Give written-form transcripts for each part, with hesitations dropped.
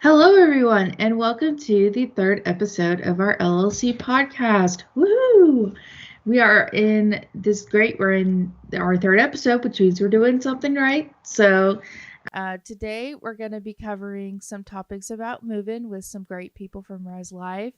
Hello, everyone, and welcome to the third episode of our LLC podcast. Woohoo! We're in our third episode, which means we're doing something right. So, today we're going to be covering some topics about moving with some great people from Rise Life,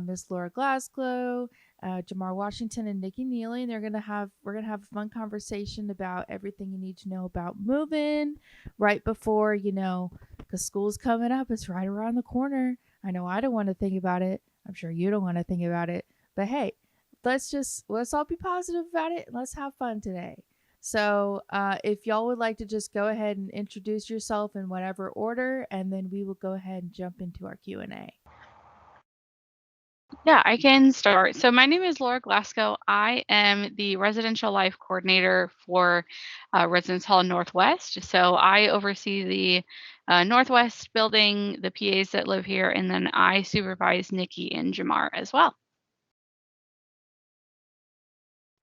Miss Laura Glasgow, Jamar Washington, and Nicki Neely. And we're gonna have a fun conversation about everything you need to know about moving right before because school's coming up. It's right around the corner. I know I don't want to think about it. I'm sure you don't want to think about it. But hey, let's all be positive about it and let's have fun today. So if y'all would like to just go ahead and introduce yourself in whatever order, and then we will go ahead and jump into our Q&A. Yeah, I can start. So my name is Laura Glasgow. I am the residential life coordinator for Residence Hall Northwest. So I oversee the Northwest building, the PAs that live here, and then I supervise Nikki and Jamar as well.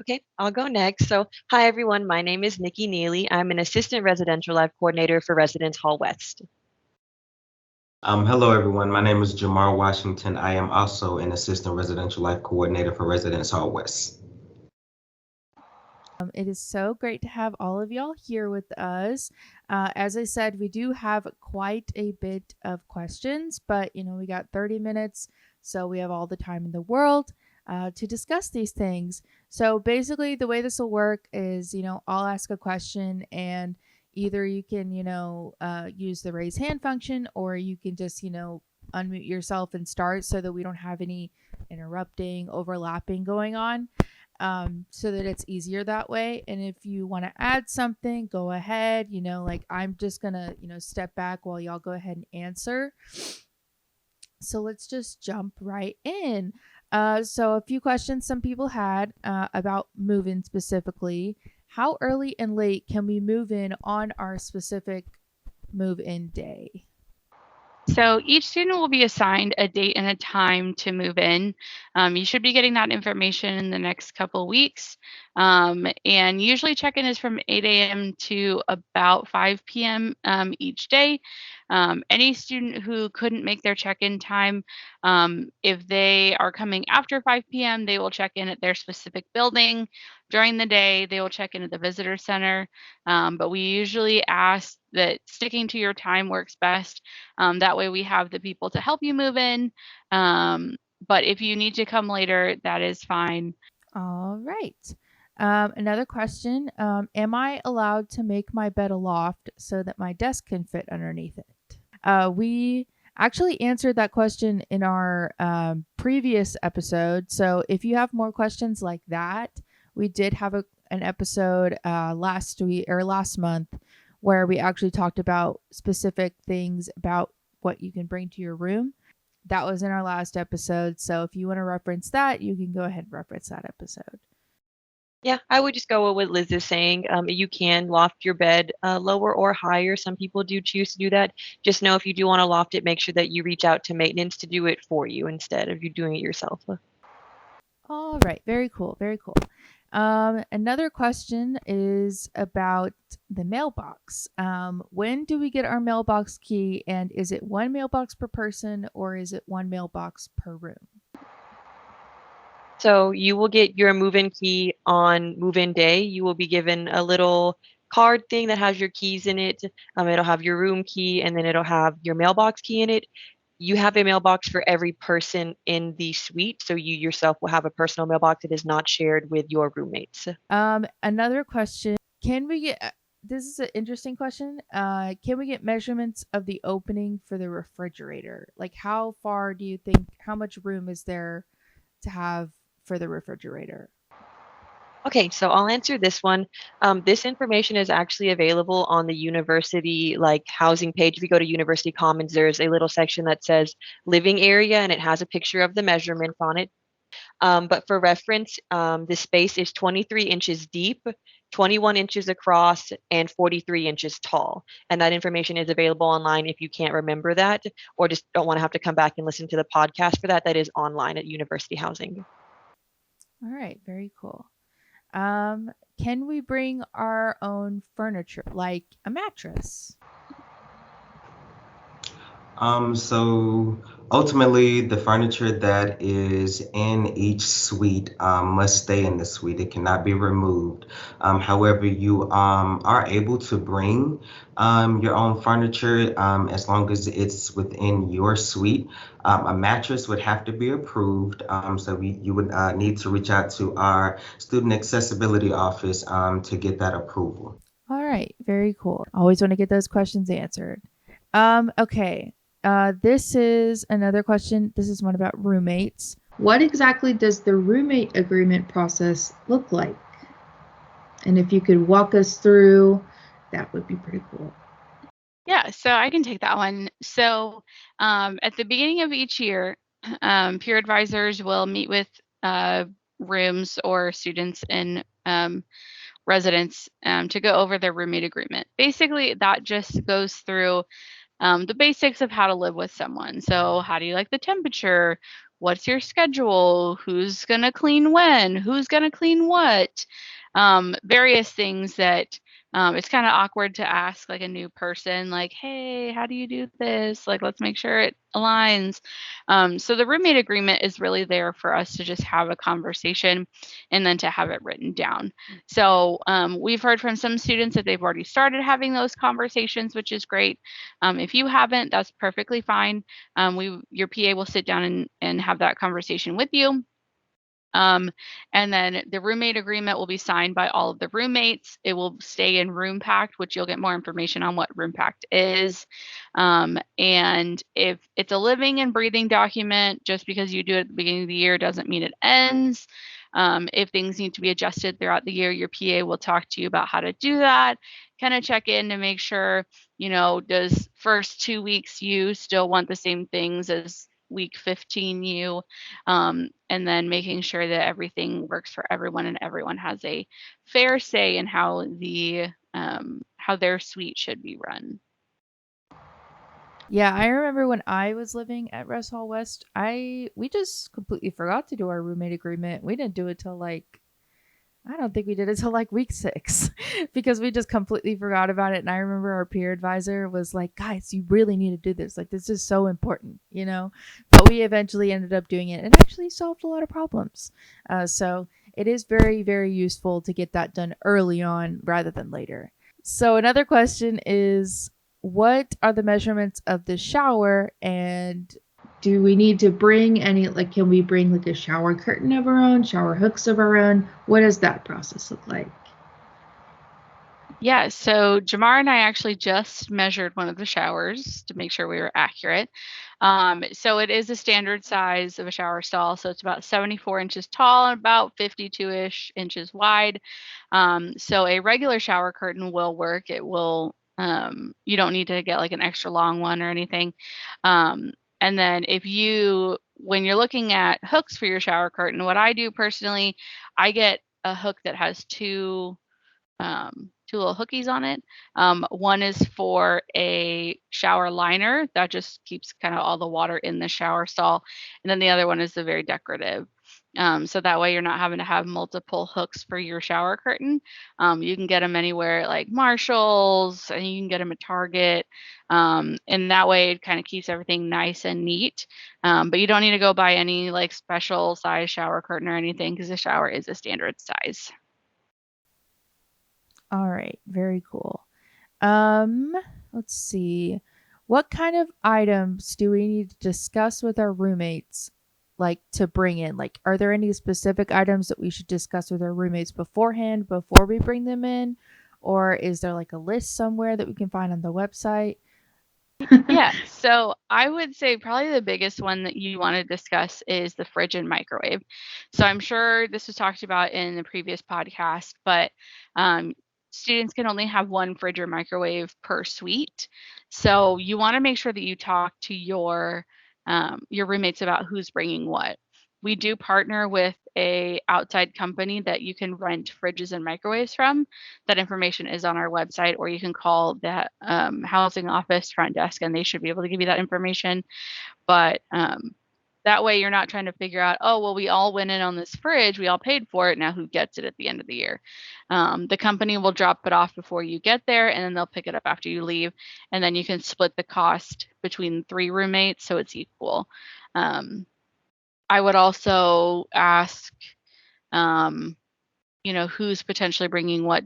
Okay, I'll go next. So, hi everyone, my name is Nicki Neely. I'm an assistant residential life coordinator for Residence Hall West. Hello, everyone. My name is Jamar Washington. I am also an assistant residential life coordinator for Residence Hall West. It is so great to have all of y'all here with us. As I said, we do have quite a bit of questions, but we got 30 minutes, so we have all the time in the world to discuss these things. So basically, the way this will work is, I'll ask a question, and either you can, use the raise hand function, or you can just, unmute yourself and start so that we don't have any interrupting, overlapping going on. So that it's easier that way. And if you want to add something, go ahead. I'm just gonna, step back while y'all go ahead and answer. So let's just jump right in. So a few questions some people had about move-in specifically. How early and late can we move in on our specific move-in day? So each student will be assigned a date and a time to move in. You should be getting that information in the next couple weeks. And usually check-in is from 8 a.m. to about 5 p.m. Each day. Any student who couldn't make their check-in time, if they are coming after 5 p.m., they will check in at their specific building. During the day, they will check in at the visitor center. But we usually ask that sticking to your time works best. That way we have the people to help you move in. But if you need to come later, that is fine. All right. Another question. Am I allowed to make my bed a loft so that my desk can fit underneath it? We actually answered that question in our previous episode. So if you have more questions like that, we did have an episode last month where we actually talked about specific things about what you can bring to your room. That was in our last episode. So if you want to reference that, you can go ahead and reference that episode. Yeah, I would just go with what Liz is saying. You can loft your bed lower or higher. Some people do choose to do that. Just know if you do want to loft it, make sure that you reach out to maintenance to do it for you instead of you doing it yourself. All right. Very cool. Very cool. Another question is about the mailbox. When do we get our mailbox key, and is it one mailbox per person or is it one mailbox per room? So you will get your move-in key on move-in day. You will be given a little card thing that has your keys in it. It'll have your room key, and then it'll have your mailbox key in it. You have a mailbox for every person in the suite, so you yourself will have a personal mailbox that is not shared with your roommates. Another question: Can we get? This is an interesting question. Can we get measurements of the opening for the refrigerator? Like, how far do you think? How much room is there to have for the refrigerator? Okay, so I'll answer this one. This information is actually available on the university housing page. If you go to University Commons, there's a little section that says living area, and it has a picture of the measurements on it. But for reference, the space is 23 inches deep, 21 inches across, and 43 inches tall. And that information is available online if you can't remember that, or just don't want to have to come back and listen to the podcast for that. That is online at University Housing. All right, very cool. Can we bring our own furniture, like a mattress? So ultimately, the furniture that is in each suite must stay in the suite. It cannot be removed. However, you are able to bring your own furniture as long as it's within your suite. A mattress would have to be approved. You would need to reach out to our student accessibility office to get that approval. All right, very cool. Always want to get those questions answered. Okay. This is another question. This is one about roommates. What exactly does the roommate agreement process look like? And if you could walk us through, that would be pretty cool. Yeah, so I can take that one. So at the beginning of each year, peer advisors will meet with rooms or students in residence to go over their roommate agreement. Basically, that just goes through the basics of how to live with someone. So, how do you like the temperature? What's your schedule? Who's going to clean when? Who's going to clean what? Various things that it's kind of awkward to ask like a new person, like, hey, how do you do this? Like, let's make sure it aligns. So, the roommate agreement is really there for us to just have a conversation and then to have it written down. So, we've heard from some students that they've already started having those conversations, which is great. If you haven't, that's perfectly fine. Your PA will sit down and have that conversation with you. And then the roommate agreement will be signed by all of the roommates. It will stay in Room Pact, which you'll get more information on what Room Pact is. And if it's a living and breathing document, just because you do it at the beginning of the year doesn't mean it ends. If things need to be adjusted throughout the year, your PA will talk to you about how to do that. Kind of check in to make sure, does first 2 weeks you still want the same things as week 15 you, and then making sure that everything works for everyone and everyone has a fair say in how their suite should be run. Yeah, I remember when I was living at Rest Hall West, we just completely forgot to do our roommate agreement. We didn't do it till I don't think we did it till week 6 because we just completely forgot about it. And I remember our peer advisor was like, guys, you really need to do this. Like, this is so important, But we eventually ended up doing it. It actually solved a lot of problems. So it is very, very useful to get that done early on rather than later. So another question is, what are the measurements of the shower, and do we need to bring any, can we bring a shower curtain of our own, shower hooks of our own? What does that process look like? Yeah, so Jamar and I actually just measured one of the showers to make sure we were accurate. So it is a standard size of a shower stall. So it's about 74 inches tall and about 52-ish inches wide. So a regular shower curtain will work. It will, you don't need to get an extra long one or anything. And then when you're looking at hooks for your shower curtain, what I do personally, I get a hook that has two little hookies on it. One is for a shower liner that just keeps kind of all the water in the shower stall. And then the other one is the very decorative. So that way you're not having to have multiple hooks for your shower curtain. You can get them anywhere like Marshall's, and you can get them at Target. And that way it kind of keeps everything nice and neat. But you don't need to go buy any special size shower curtain or anything because the shower is a standard size. All right, very cool. Let's see. What kind of items do we need to discuss with our roommates, to bring in? Are there any specific items that we should discuss with our roommates beforehand before we bring them in? Or is there a list somewhere that we can find on the website? Yeah, so I would say probably the biggest one that you want to discuss is the fridge and microwave. So I'm sure this was talked about in the previous podcast, but students can only have one fridge or microwave per suite. So you want to make sure that you talk to your roommates about who's bringing what. We do partner with a outside company that you can rent fridges and microwaves from. That information is on our website, or you can call the housing office front desk and they should be able to give you that information. But That way you're not trying to figure out, oh, well, we all went in on this fridge, we all paid for it, now who gets it at the end of the year? The company will drop it off before you get there, and then they'll pick it up after you leave, and then you can split the cost between 3 roommates so it's equal. I would also ask, who's potentially bringing what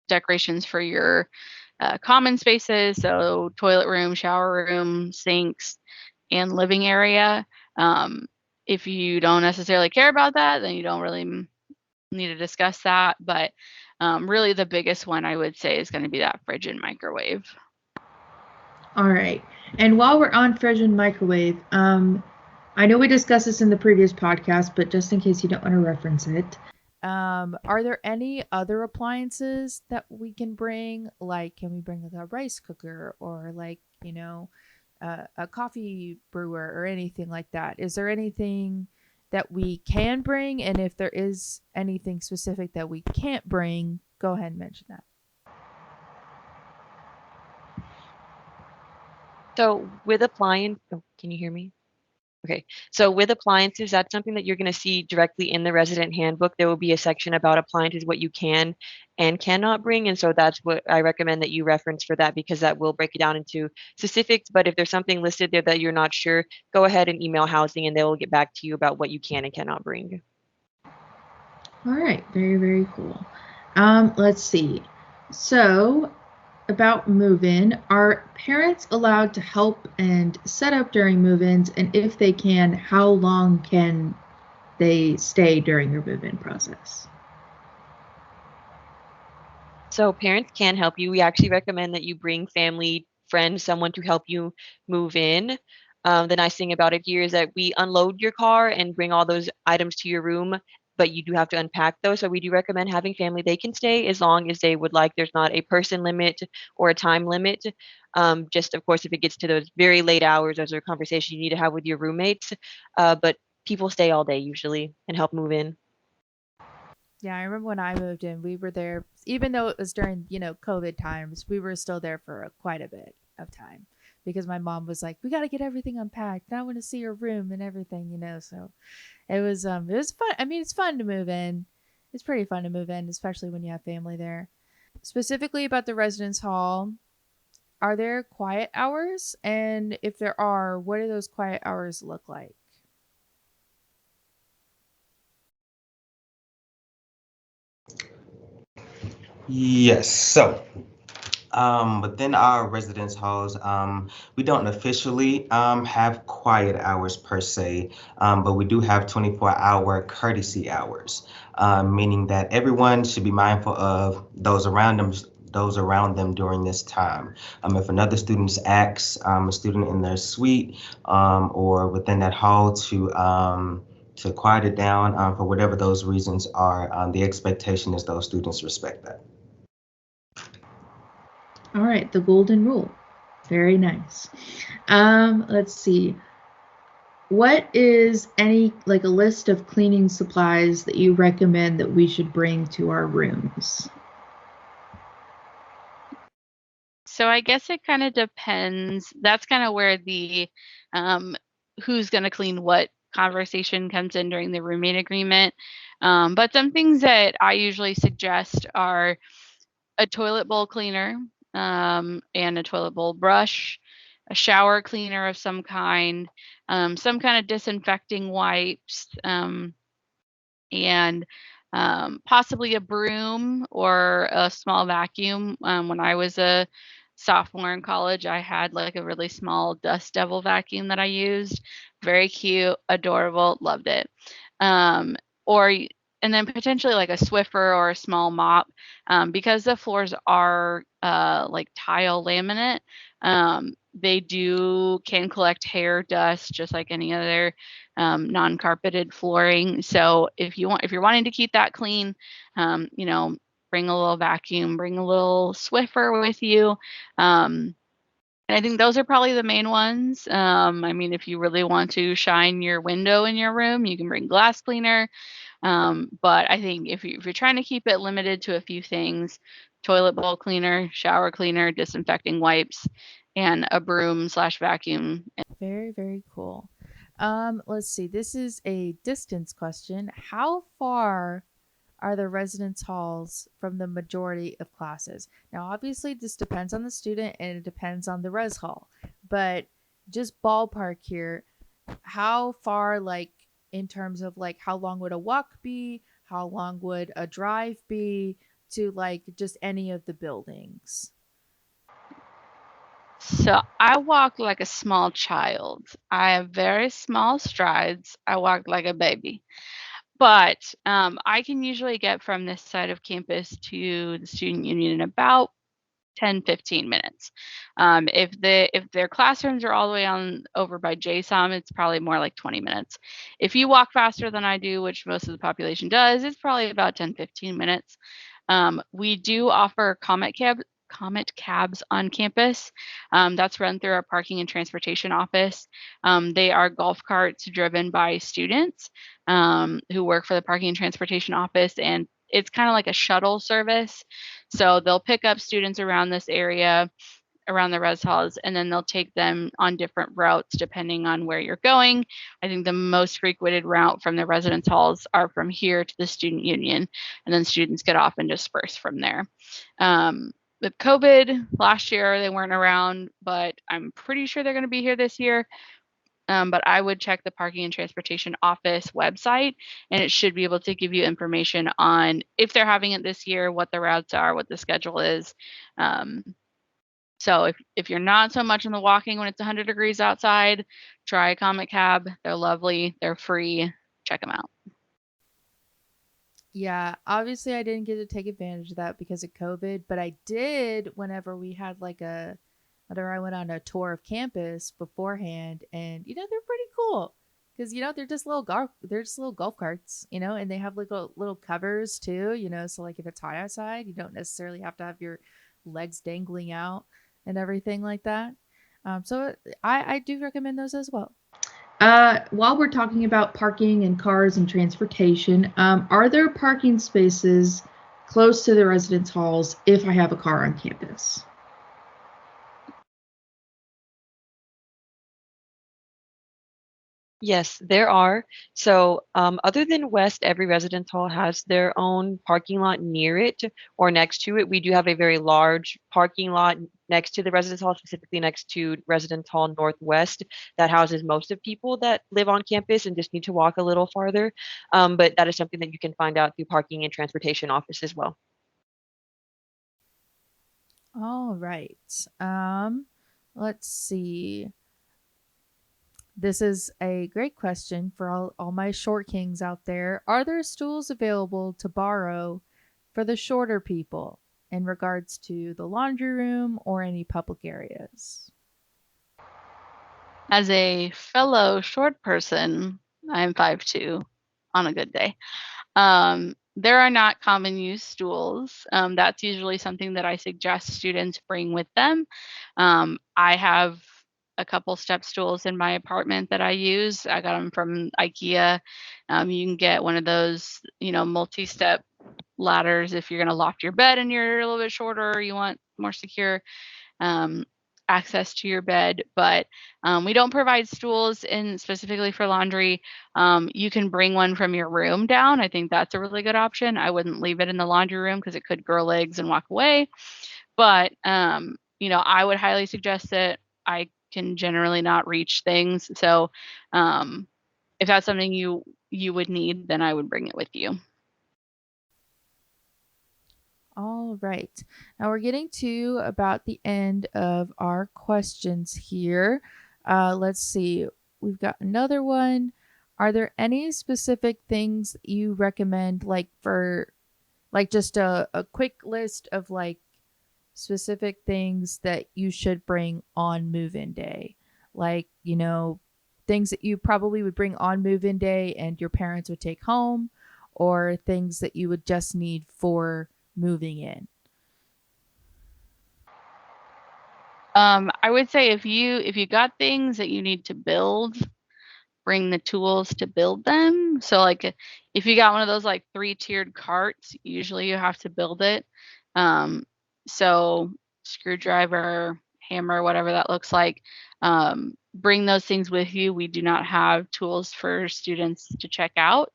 decorations for your common spaces, so toilet room, shower room, sinks, and living area. If you don't necessarily care about that, then you don't really need to discuss that. But really the biggest one I would say is going to be that fridge and microwave. All right. And while we're on fridge and microwave, I know we discussed this in the previous podcast, but just in case you don't want to reference it, are there any other appliances that we can bring? Like, can we bring like a rice cooker or like, a coffee brewer or anything like that? Is there anything that we can bring? And if there is anything specific that we can't bring, go ahead and mention that. So with appliance, can you hear me? Okay, so with appliances, that's something that you're going to see directly in the resident handbook. There will be a section about appliances, what you can and cannot bring. And so that's what I recommend that you reference for that, because that will break it down into specifics. But if there's something listed there that you're not sure, go ahead and email housing and they will get back to you about what you can and cannot bring. All right, very, very cool. Let's see. So about move-in, are parents allowed to help and set up during move-ins? And if they can, how long can they stay during their move-in process? So parents can help you. We actually recommend that you bring family, friends, someone to help you move in. The nice thing about it here is that we unload your car and bring all those items to your room, but you do have to unpack those. So we do recommend having family. They can stay as long as they would like. There's not a person limit or a time limit. Just of course, if it gets to those very late hours, those are conversations you need to have with your roommates. But people stay all day usually and help move in. Yeah, I remember when I moved in, we were there, even though it was during, COVID times, we were still there for quite a bit of time because my mom was like, we got to get everything unpacked. And I want to see your room and everything, so it was fun. I mean, it's fun to move in. It's pretty fun to move in, especially when you have family there. Specifically about the residence hall, are there quiet hours? And if there are, what do those quiet hours look like? Yes. So, within our residence halls, we don't officially have quiet hours per se, but we do have 24-hour courtesy hours, meaning that everyone should be mindful of those around them during this time. If another student asks a student in their suite or within that hall to quiet it down for whatever those reasons are, the expectation is those students respect that. All right, the golden rule. Very nice. Let's see. What is a list of cleaning supplies that you recommend that we should bring to our rooms? So I guess it kind of depends. That's kind of where the who's going to clean what conversation comes in during the roommate agreement. But some things that I usually suggest are a toilet bowl cleaner and a toilet bowl brush, a shower cleaner of some kind of disinfecting wipes, and possibly a broom or a small vacuum. When I was a sophomore in college, I had like a really small dust devil vacuum that I used. Very cute, adorable, loved it. Or and then potentially like a Swiffer or a small mop, because the floors are like tile laminate. They can collect hair dust just like any other non-carpeted flooring. So if you're wanting to keep that clean, bring a little vacuum, bring a little Swiffer with you. And I think those are probably the main ones. I mean, if you really want to shine your window in your room, you can bring glass cleaner. But I think if you're trying to keep it limited to a few things, toilet bowl cleaner, shower cleaner, disinfecting wipes, and a broom/vacuum. Very, very cool. Let's see. This is a distance question. How far are the residence halls from the majority of classes? Now, obviously, this depends on the student and it depends on the res hall, but just ballpark here, how far, like, in terms of like how long would a walk be? How long would a drive be to like just any of the buildings? So I walk like a small child. I have very small strides. I walk like a baby. But I can usually get from this side of campus to the student union in about 10-15 minutes. If their classrooms are all the way on over by JSOM, it's probably more like 20 minutes. If you walk faster than I do, which most of the population does, it's probably about 10-15 minutes. We do offer Comet cabs on campus. That's run through our parking and transportation office. They are golf carts driven by students who work for the parking and transportation office, and it's kind of like a shuttle service. So they'll pick up students around this area, around the res halls, and then they'll take them on different routes depending on where you're going. I think the most frequented route from the residence halls are from here to the student union, and then students get off and disperse from there. With COVID last year, they weren't around, but I'm pretty sure they're going to be here this year. But I would check the parking and transportation office website, and it should be able to give you information on if they're having it this year, what the routes are, what the schedule is. So if you're not so much in the walking when it's 100 degrees outside, try a Comet Cab. They're lovely. They're free. Check them out. Yeah, obviously I didn't get to take advantage of that because of COVID, but I did whenever we had whenever I went on a tour of campus beforehand, and they're pretty cool because they're just little golf carts, and they have like little covers too, so like if it's hot outside, you don't necessarily have to have your legs dangling out and everything like that. So I do recommend those as well. While we're talking about parking and cars and transportation, are there parking spaces close to the residence halls if I have a car on campus? Yes, there are. So, other than West, every residence hall has their own parking lot near it or next to it. We do have a very large parking lot next to the residence hall, specifically next to Residence Hall Northwest, that houses most of people that live on campus and just need to walk a little farther. But that is something that you can find out through parking and transportation office as well. All right. Let's see. This is a great question for all my short kings out there. Are there stools available to borrow for the shorter people in regards to the laundry room or any public areas? As a fellow short person, I'm 5'2" on a good day. There are not common use stools. That's usually something that I suggest students bring with them. I have a couple step stools in my apartment that I use. I got them from IKEA. You can get one of those, multi-step ladders if you're going to loft your bed and you're a little bit shorter, or you want more secure access to your bed. But we don't provide stools in specifically for laundry. You can bring one from your room down. I think that's a really good option. I wouldn't leave it in the laundry room because it could grow legs and walk away. But I would highly suggest it. I can generally not reach things. So if that's something you would need, then I would bring it with you. All right. Now we're getting to about the end of our questions here. Let's see. We've got another one. Are there any specific things you recommend, like for like just a quick list of like specific things that you should bring on move-in day? Like, things that you probably would bring on move-in day and your parents would take home, or things that you would just need for moving in? I would say if you got things that you need to build, bring the tools to build them. So like if you got one of those like 3-tiered carts, usually you have to build it. So screwdriver, hammer, whatever that looks like. bring those things with you. We do not have tools for students to check out.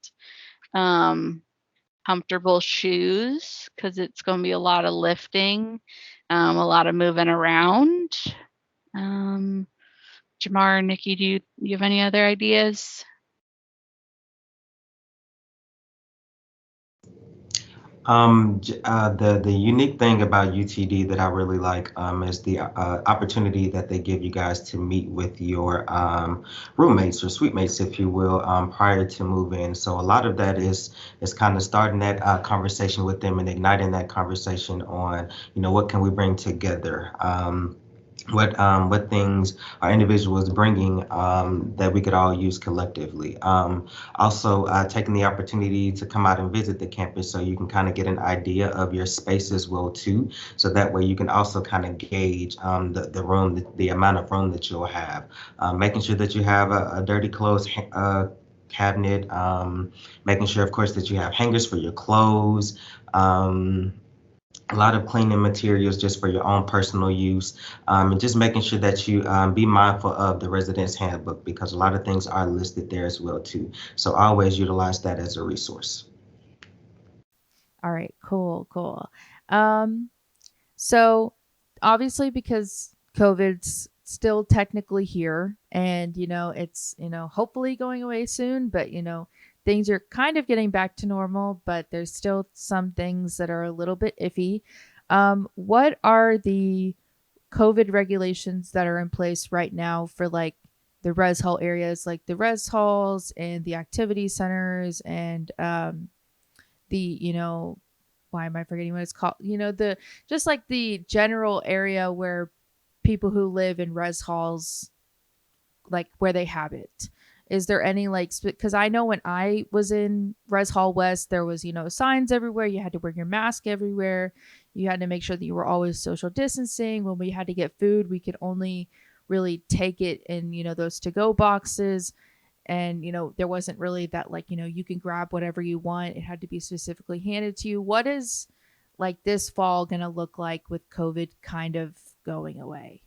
Comfortable shoes, because it's going to be a lot of lifting, a lot of moving around. Jamar, Nikki, do you have any other ideas? The unique thing about UTD that I really like is the opportunity that they give you guys to meet with your roommates or suite mates, if you will, prior to move in. So a lot of that is kind of starting that conversation with them and igniting that conversation on, what can we bring together. What things our individuals bringing that we could all use collectively. Also, taking the opportunity to come out and visit the campus so you can kind of get an idea of your space as well too. So that way you can also kind of gauge the room, the amount of room that you'll have. Making sure that you have a dirty clothes cabinet. Making sure, of course, that you have hangers for your clothes. A lot of cleaning materials just for your own personal use, and just making sure that you be mindful of the residence handbook, because a lot of things are listed there as well too. So always utilize that as a resource. All right, cool. So obviously, because COVID's still technically here, and it's hopefully going away soon, but things are kind of getting back to normal, but there's still some things that are a little bit iffy. What are the COVID regulations that are in place right now for like the res hall areas, like the res halls and the activity centers and the why am I forgetting what it's called? The just like the general area where people who live in res halls, like where they habit. Is there any like, because I know when I was in Res Hall West, there was, signs everywhere. You had to wear your mask everywhere. You had to make sure that you were always social distancing. When we had to get food, we could only really take it in, those to go boxes. And, there wasn't really that like, you can grab whatever you want. It had to be specifically handed to you. What is like this fall going to look like with COVID kind of going away?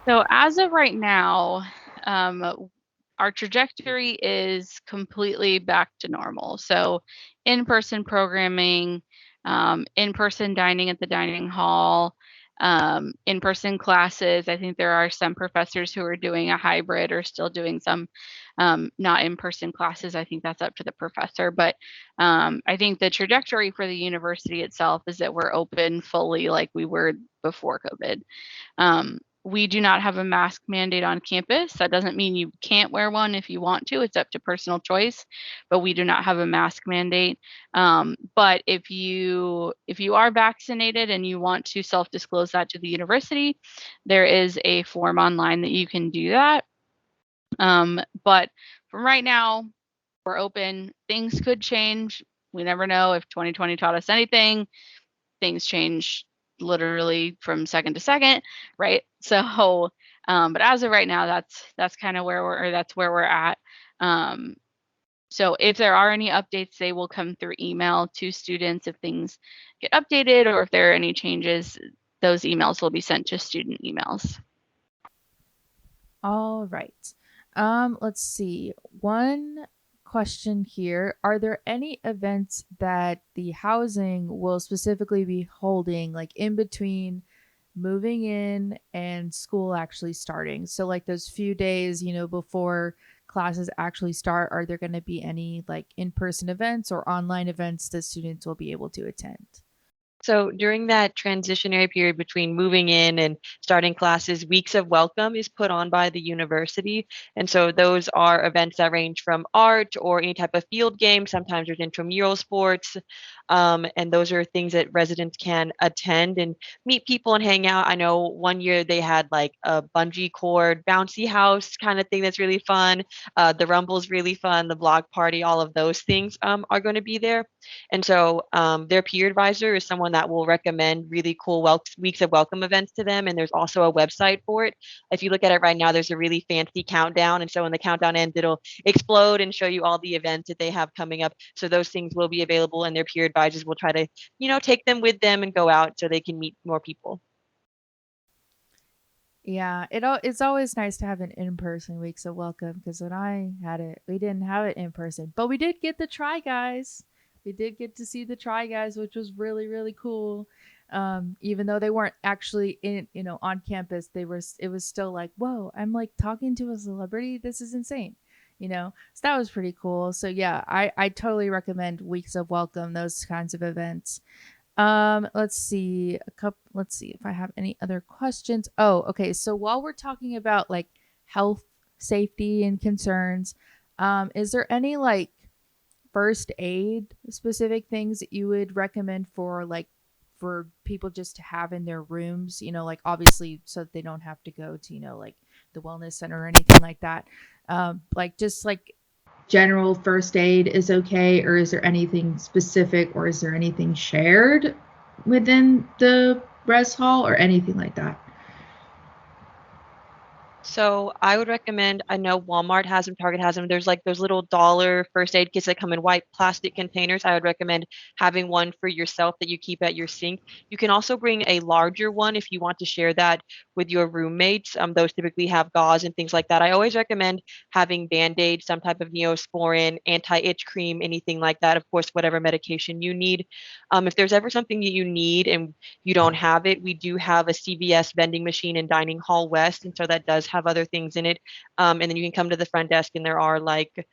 So as of right now, our trajectory is completely back to normal. So in-person programming, in-person dining at the dining hall, in-person classes. I think there are some professors who are doing a hybrid or still doing some not in-person classes. I think that's up to the professor. But I think the trajectory for the university itself is that we're open fully like we were before COVID. We do not have a mask mandate on campus. That doesn't mean you can't wear one if you want to. It's up to personal choice, but we do not have a mask mandate. But if you are vaccinated and you want to self-disclose that to the university, there is a form online that you can do that. But from right now, we're open. Things could change. We never know. If 2020 taught us anything, things change literally from second to second, right? So, but as of right now, that's kind of where we're at. So if there are any updates, they will come through email to students if things get updated, or if there are any changes, those emails will be sent to student emails. All right. Let's see. One question here. Are there any events that the housing will specifically be holding, like in between moving in and school actually starting? So like those few days, before classes actually start, are there going to be any like in-person events or online events that students will be able to attend? So during that transitionary period between moving in and starting classes, weeks of welcome is put on by the university. And so those are events that range from art or any type of field game. Sometimes there's intramural sports. And those are things that residents can attend and meet people and hang out. I know one year they had like a bungee cord bouncy house kind of thing that's really fun. The Rumble's really fun. The block party, all of those things are going to be there. And so their peer advisor is someone that will recommend really cool weeks of welcome events to them. And there's also a website for it. If you look at it right now, there's a really fancy countdown. And so when the countdown ends, it'll explode and show you all the events that they have coming up. So those things will be available, and their peer advisors will try to, take them with them and go out so they can meet more people. Yeah, it's always nice to have an in-person week of welcome because when I had it, we didn't have it in person, but we did get the try guys. We did get to see the try guys, which was really really cool. Even though they weren't actually in on campus, they were. It was still like, whoa, I'm like talking to a celebrity. This is insane. So that was pretty cool. So yeah, I totally recommend weeks of welcome, those kinds of events. Let's see if I have any other questions. Oh, okay. So while we're talking about like health, safety, and concerns, is there any like first aid specific things that you would recommend for people just to have in their rooms, like obviously so that they don't have to go to, like the wellness center or anything like that. Like just like General first aid is okay, or is there anything specific, or is there anything shared within the res hall or anything like that? So I would recommend, I know Walmart has them, Target has them. There's like those little dollar first aid kits that come in white plastic containers. I would recommend having one for yourself that you keep at your sink. You can also bring a larger one if you want to share that with your roommates. Those typically have gauze and things like that. I always recommend having Band-Aid, some type of Neosporin, anti-itch cream, anything like that. Of course, whatever medication you need. If there's ever something that you need and you don't have it, we do have a CVS vending machine in Dining Hall West, and so that does have other things in it. And then you can come to the front desk, and there are like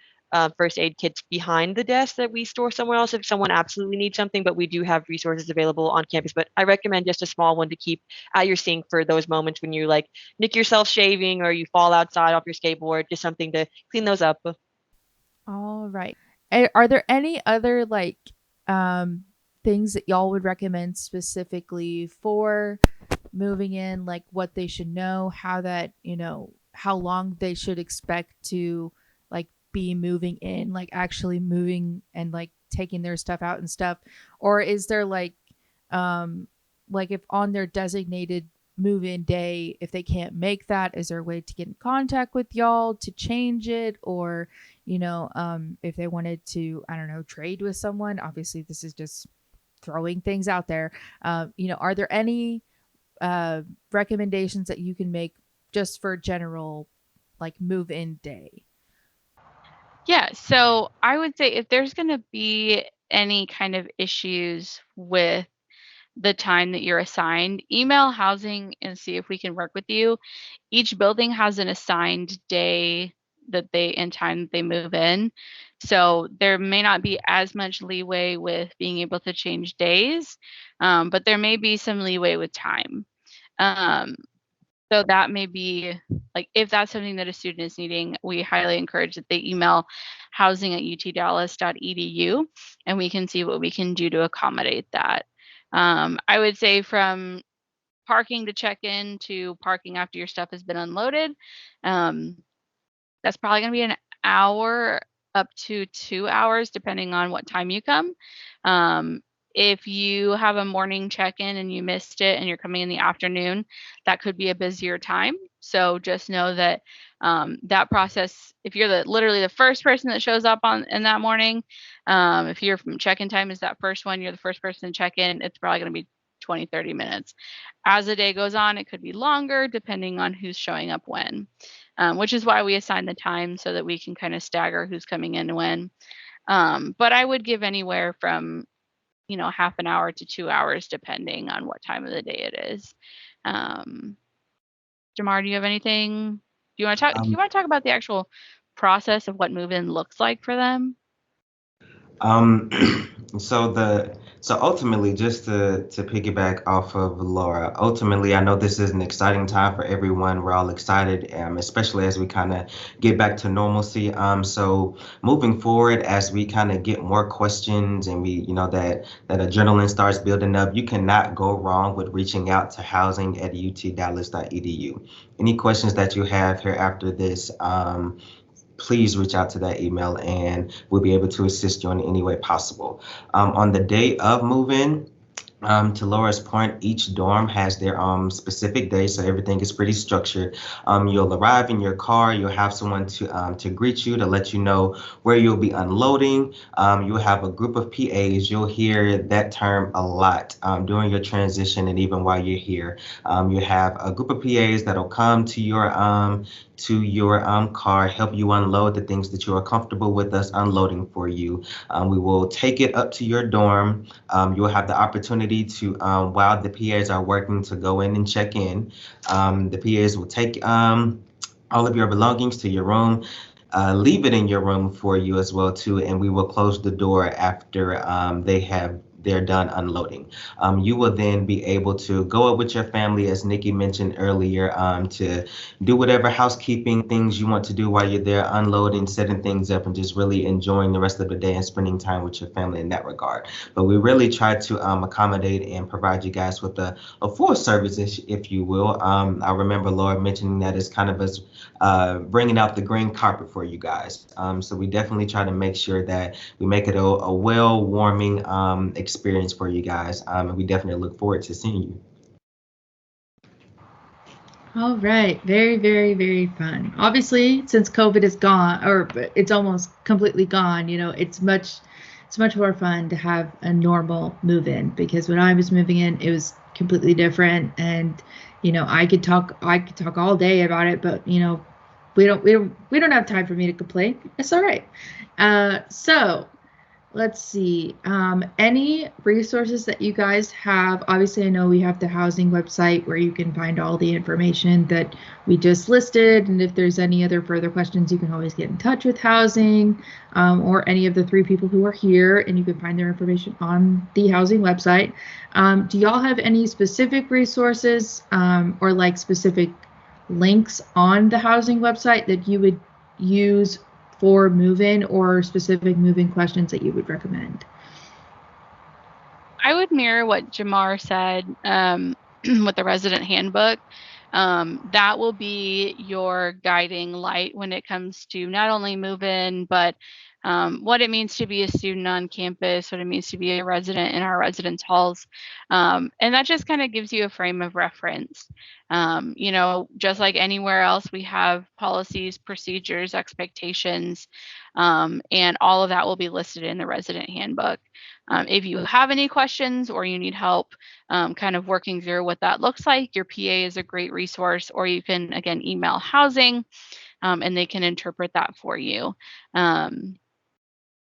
first aid kits behind the desk that we store somewhere else if someone absolutely needs something. But we do have resources available on campus. But I recommend just a small one to keep at your sink for those moments when you like nick yourself shaving or you fall outside off your skateboard. Just something to clean those up. all right. Are there any other like things that y'all would recommend specifically for moving in, like what they should know, how long they should expect to like be moving in, like actually moving and like taking their stuff out and stuff? Or is there like if on their designated move-in day, if they can't make that, is there a way to get in contact with y'all to change it? Or if they wanted to, I don't know, trade with someone, obviously this is just throwing things out there. Are there any recommendations that you can make just for general like move in day? Yeah, so I would say if there's going to be any kind of issues with the time that you're assigned, email housing and see if we can work with you. Each building has an assigned day and time that they move in. So there may not be as much leeway with being able to change days, but there may be some leeway with time. So that may be like, if that's something that a student is needing, we highly encourage that they email housing@utdallas.edu and we can see what we can do to accommodate that. I would say from parking to check-in to parking after your stuff has been unloaded, that's probably going to be an hour up to 2 hours, depending on what time you come. If you have a morning check-in and you missed it and you're coming in the afternoon, that could be a busier time. So just know that that process, if you're literally the first person that shows up in that morning, if your check-in time is that first one, you're the first person to check in, it's probably going to be 20, 30 minutes. As the day goes on, it could be longer depending on who's showing up when, which is why we assign the time so that we can kind of stagger who's coming in when. But I would give anywhere from half an hour to 2 hours, depending on what time of the day it is. Jamar, do you have anything? Do you want to talk about the actual process of what move-in looks like for them? Um, so ultimately, just to piggyback off of Laura, ultimately, I know this is an exciting time for everyone. We're all excited, especially as we kind of get back to normalcy. So moving forward, as we kind of get more questions and we, that adrenaline starts building up, you cannot go wrong with reaching out to housing@utdallas.edu. Any questions that you have here after this, please reach out to that email and we'll be able to assist you in any way possible. On the day of move-in, To Laura's point, each dorm has their specific day, so everything is pretty structured. You'll arrive in your car. You'll have someone to greet you to let you know where you'll be unloading. You'll have a group of PAs. You'll hear that term a lot during your transition and even while you're here. You have a group of PAs that'll come to your car, help you unload the things that you are comfortable with us unloading for you. We will take it up to your dorm. You'll have the opportunity to, while the PAs are working, to go in and check in. The PAs will take all of your belongings to your room, leave it in your room for you as well too, and we will close the door after they're done unloading. You will then be able to go up with your family, as Nikki mentioned earlier, to do whatever housekeeping things you want to do while you're there unloading, setting things up, and just really enjoying the rest of the day and spending time with your family in that regard. But we really try to accommodate and provide you guys with a full service, if you will. I remember Laura mentioning that as kind of as bringing out the green carpet for you guys. So we definitely try to make sure that we make it a well-warming experience for you guys. And we definitely look forward to seeing you. All right. Very, very, very fun. Obviously, since COVID is gone, or it's almost completely gone, it's much more fun to have a normal move-in, because when I was moving in, it was completely different. And, I could talk all day about it, but, we don't have time for me to complain. It's all right. So let's see. Any resources that you guys have? Obviously, I know we have the housing website where you can find all the information that we just listed. And if there's any other further questions, you can always get in touch with housing or any of the 3 people who are here, and you can find their information on the housing website. Do y'all have any specific resources or like specific links on the housing website that you would use for move-in, or specific move-in questions that you would recommend? I would mirror what Jamar said with the resident handbook. That will be your guiding light when it comes to not only move-in, but what it means to be a student on campus, what it means to be a resident in our residence halls. And that just kind of gives you a frame of reference. Just like anywhere else, we have policies, procedures, expectations, and all of that will be listed in the resident handbook. If you have any questions or you need help kind of working through what that looks like, your PA is a great resource, or you can, again, email housing and they can interpret that for you.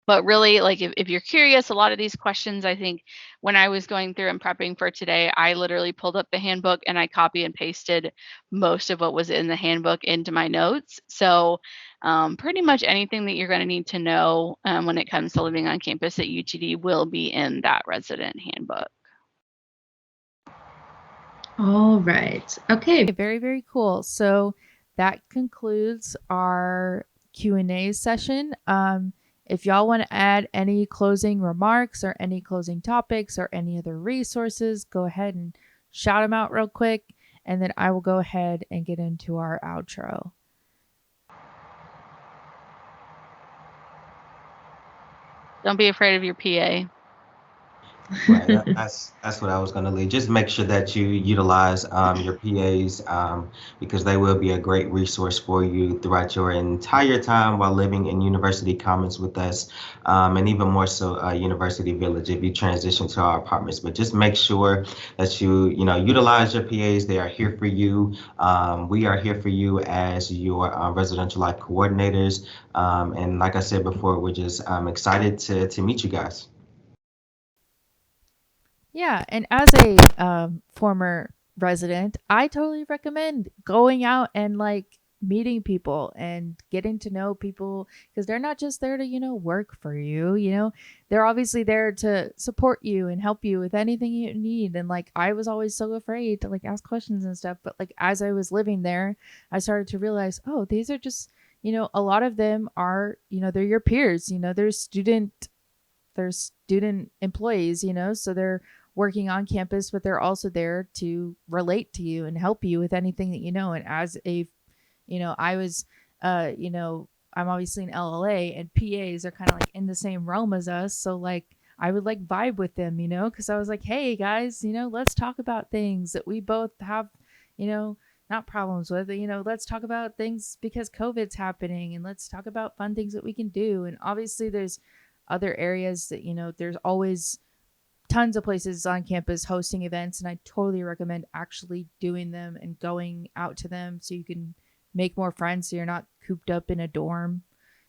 But really, like if you're curious, a lot of these questions, I think when I was going through and prepping for today, I literally pulled up the handbook and I copy and pasted most of what was in the handbook into my notes. So pretty much anything that you're going to need to know when it comes to living on campus at UTD will be in that resident handbook. All right. Okay. Very, very cool. So that concludes our Q&A session. If y'all want to add any closing remarks or any closing topics or any other resources, go ahead and shout them out real quick, and then I will go ahead and get into our outro. Don't be afraid of your PA. Right, that's what I was going to leave. Just make sure that you utilize your PAs because they will be a great resource for you throughout your entire time while living in University Commons with us, and even more so University Village if you transition to our apartments. But just make sure that you utilize your PAs. They are here for you. We are here for you as your residential life coordinators. And like I said before, we're just excited to meet you guys. Yeah, and as a former resident, I totally recommend going out and like meeting people and getting to know people, because they're not just there to, work for you, they're obviously there to support you and help you with anything you need. And like, I was always so afraid to like ask questions and stuff, but like as I was living there, I started to realize, oh, these are just, a lot of them are, they're your peers, they're student employees, so they're working on campus, but they're also there to relate to you and help you with anything that you know. And as a, I was, I'm obviously in LLA, and PAs are kind of like in the same realm as us. So like, I would like vibe with them, you know, because I was like, hey guys, you know, let's talk about things that we both have, you know, not problems with, you know, let's talk about things because COVID's happening, and let's talk about fun things that we can do. And obviously there's other areas that, you know, there's always tons of places on campus hosting events, and I totally recommend actually doing them and going out to them so you can make more friends, so you're not cooped up in a dorm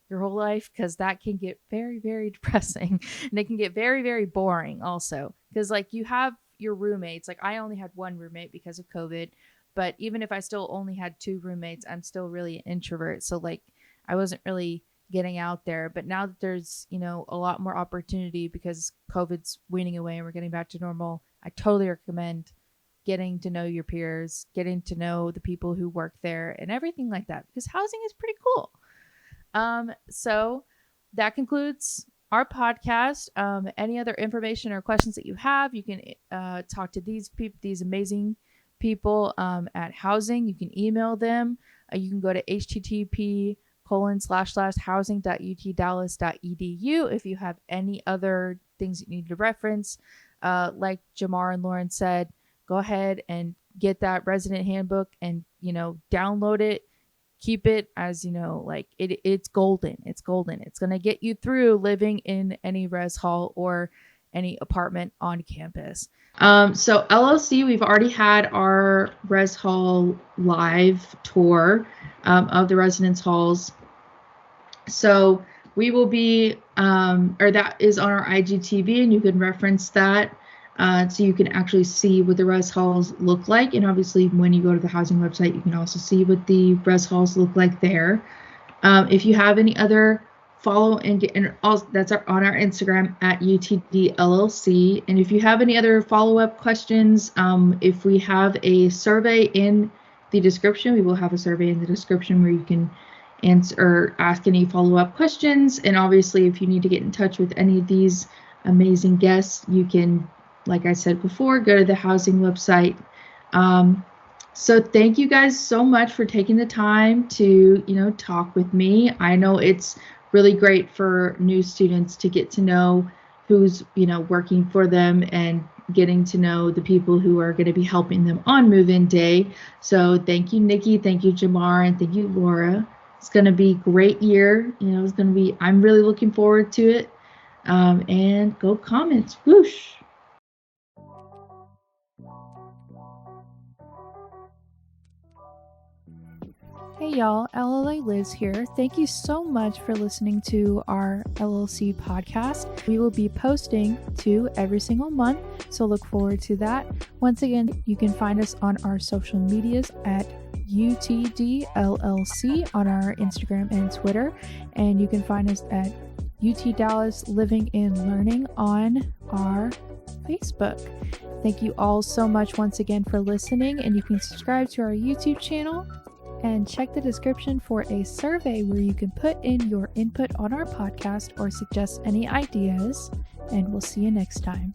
your whole life, because that can get very, very depressing, and it can get very, very boring also, because like you have your roommates. Like I only had one roommate because of COVID, but even if I still only had two roommates, I'm still really an introvert, so like I wasn't really getting out there. But now that there's, you know, a lot more opportunity because COVID's weaning away and we're getting back to normal, I totally recommend getting to know your peers, getting to know the people who work there and everything like that, because housing is pretty cool. So that concludes our podcast. Any other information or questions that you have, you can talk to these people, these amazing people at housing. You can email them. You can go to http://housing.utdallas.edu if you have any other things you need to reference. Like Jamar and Lauren said, go ahead and get that resident handbook and, you know, download it. Keep it, as you know, like it's golden. It's golden. It's going to get you through living in any res hall or any apartment on campus. So LLC, we've already had our res hall live tour of the residence halls. So we will be, or that is on our IGTV, and you can reference that. So you can actually see what the res halls look like. And obviously when you go to the housing website, you can also see what the res halls look like there. If you have any other follow and also that's on our Instagram at UTD LLC. And if you have any other follow-up questions, if we have a survey in the description, we will have a survey in the description where you can answer or ask any follow-up questions. And obviously if you need to get in touch with any of these amazing guests, you can, like I said before, go to the housing website. So thank you guys so much for taking the time to, you know, talk with me. I know it's really great for new students to get to know who's, you know, working for them and getting to know the people who are going to be helping them on move-in day. So thank you, Nicki. Thank you, Jamar. And thank you, Laura. It's going to be a great year. You know, it's going to be, I'm really looking forward to it. And go Comets. Whoosh. Hey y'all, LLA Liz here. Thank you so much for listening to our LLC podcast. We will be posting 2 every single month, so look forward to that. Once again, you can find us on our social medias at UTD LLC on our Instagram and Twitter, and you can find us at UT Dallas Living and Learning on our Facebook. Thank you all so much once again for listening, and you can subscribe to our YouTube channel and check the description for a survey where you can put in your input on our podcast or suggest any ideas, and we'll see you next time.